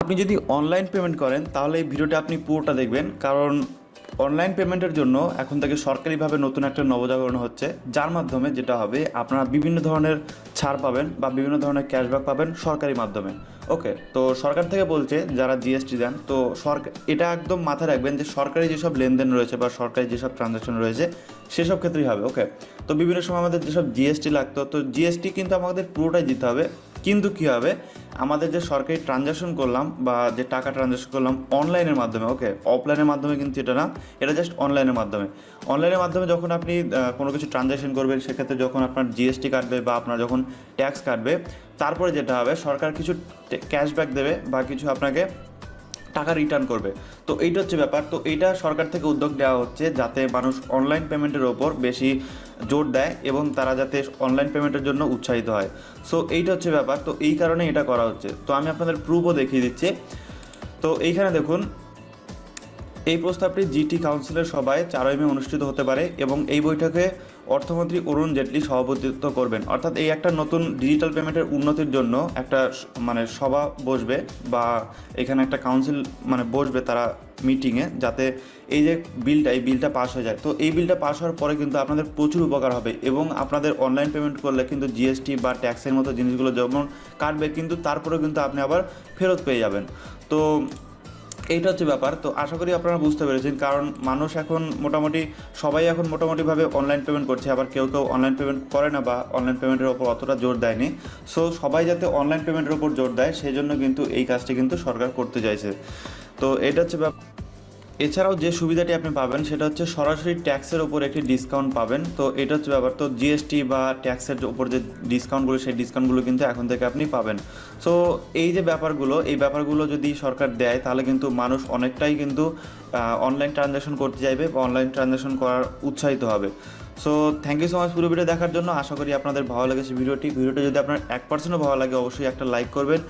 আপনি যদি online payment করেন তাহলে এই ভিডিওটা আপনি পুরোটা দেখবেন, কারণ অনলাইন পেমেন্টের জন্য এখন থেকে সরকারিভাবে নতুন একটা নবজাগরণ হচ্ছে, যার মাধ্যমে যেটা হবে আপনারা বিভিন্ন ধরনের ছাড় পাবেন বা বিভিন্ন ধরনের ক্যাশব্যাক পাবেন সরকারি মাধ্যমে। ওকে, তো সরকার থেকে বলছে যারা জিএসটি দেন, তো সরকার এটা একদম মাথায় রাখবেন যে সরকারি যেসব লেনদেন রয়েছে বা সরকারি যেসব ট্রানজ্যাকশন রয়েছে সেসব ক্ষেত্রেই হবে। ওকে, তো বিভিন্ন সময় আমাদের যেসব জিএসটি লাগতো, তো জিএসটি কিন্তু আমাদের পুরোটাই দিতে হবে। কিন্তু কী হবে, আমাদের যে সরকারি ট্রানজ্যাকশন করলাম বা যে টাকা ট্রানজ্যাকশন করলাম অনলাইনের মাধ্যমে, ওকে, অফলাইনের মাধ্যমে কিন্তু এটা না, এটা জাস্ট অনলাইনের মাধ্যমে। অনলাইনের মাধ্যমে যখন আপনি কোনো কিছু ট্রানজ্যাকশন করবেন, সেক্ষেত্রে যখন আপনার জিএসটি কাটবে বা আপনার যখন ট্যাক্স কাটবে, তারপরে যেটা হবে সরকার কিছু ক্যাশব্যাক দেবে বা কিছু আপনাকে টাকা রিটার্ন করবে। তো এইটা হচ্ছে ব্যাপার। তো এইটা সরকার থেকে উদ্যোগ নেওয়া হচ্ছে যাতে মানুষ অনলাইন পেমেন্টের ওপর বেশি জোর দেয় এবং তারা যাতে অনলাইন পেমেন্টের জন্য উৎসাহিত হয়। সো এইটা হচ্ছে ব্যাপার। তো এই কারণে এটা করা হচ্ছে। তো আমি আপনাদের প্রুফও দেখিয়ে দিচ্ছি। তো এইখানে দেখুন, এই প্রস্তাবটি জিটি কাউন্সিলের সভায় 4 মে অনুষ্ঠিত হতে পারে এবং এই বৈঠকে অর্থমন্ত্রী অরুণ জেটলি সভাপতিত্ব করবেন। অর্থাৎ এই একটা নতুন ডিজিটাল পেমেন্টের উন্নতির জন্য একটা সভা বসবে বা এখানে একটা কাউন্সিল বসবে তারা মিটিংয়ে, যাতে এই যে বিলটা পাস হয়ে যায়। তো এই বিলটা পাস হওয়ার পরে কিন্তু আপনাদের প্রচুর উপকার হবে এবং আপনাদের অনলাইন পেমেন্ট করলে কিন্তু জিএসটি বা ট্যাক্সের মতো জিনিসগুলো যেমন কাটবে, কিন্তু তারপরেও কিন্তু আপনি আবার ফেরত পেয়ে যাবেন। তো এইটা হচ্ছে ব্যাপার। তো আশা করি আপনারা বুঝতে পেরেছেন, কারণ মানুষ এখন সবাই এখন মোটামুটিভাবে অনলাইন পেমেন্ট করছে, আবার কেউ অনলাইন পেমেন্ট করে না বা অনলাইন পেমেন্টের ওপর অতটা জোর দেয়নি। সো সবাই যাতে অনলাইন পেমেন্টের ওপর জোর দেয়, সেই জন্য কিন্তু এই কাজটি কিন্তু সরকার করতে চাইছে। তো এটা হচ্ছে ব্যাপার। এছাড়াও যে সুবিধাটি আপনি পাবেন সেটা হচ্ছে সরাসরি ট্যাক্সের ওপর একটি ডিসকাউন্ট পাবেন। তো এটা হচ্ছে ব্যাপার। তো জিএসটি বা ট্যাক্সের ওপর যে ডিসকাউন্টগুলো, সেই ডিসকাউন্টগুলো কিন্তু এখন থেকে আপনি পাবেন। সো এই যে এই ব্যাপারগুলো যদি সরকার দেয়, তাহলে কিন্তু মানুষ অনেকটাই কিন্তু অনলাইন ট্রানজ্যাকশন করতে চাইবে বা অনলাইন ট্রানজ্যাকশন করার উৎসাহিত হবে। So thank you so much পুরো ভিডিও দেখার জন্য। আশা করি আপনাদের ভালো লেগেছে ভিডিওটি যদি আপনার 1%ও ভালো লাগে, অবশ্যই একটা লাইক করবেন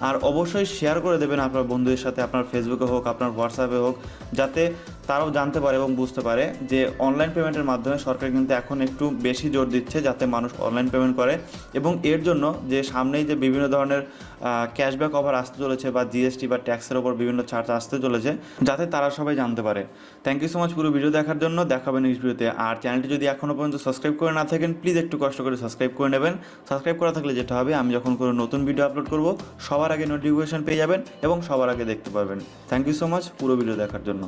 আর অবশ্যই শেয়ার করে দেবেন আপনার বন্ধুদের সাথে, আপনার ফেসবুকে হোক, আপনার হোয়াটসঅ্যাপে হোক, যাতে তারাও জানতে পারে এবং বুঝতে পারে যে অনলাইন পেমেন্টের মাধ্যমে সরকার কিন্তু এখন একটু বেশি জোর দিচ্ছে যাতে মানুষ অনলাইন পেমেন্ট করে। এবং এর জন্য যে সামনেই যে বিভিন্ন ধরনের ক্যাশব্যাক অফার আসতে চলেছে বা জিএসটি বা ট্যাক্সের ওপর বিভিন্ন ছাড় আসতে চলেছে, যাতে তারা সবাই জানতে পারে। থ্যাংক ইউ সো মাচ পুরো ভিডিও দেখার জন্য। দেখাবেন নেক্সট ভিডিওতে। আর চ্যানেলটি যদি এখনও পর্যন্ত সাবস্ক্রাইব করে না থাকেন, প্লিজ একটু কষ্ট করে সাবস্ক্রাইব করে নেবেন। সাবস্ক্রাইব করা থাকলে যেটা হবে, আমি যখন কোনো নতুন ভিডিও আপলোড করব সবার আগে নোটিফিকেশন পেয়ে যাবেন এবং সবার আগে দেখতে পারবেন। থ্যাংক ইউ সো মাচ পুরো ভিডিও দেখার জন্য।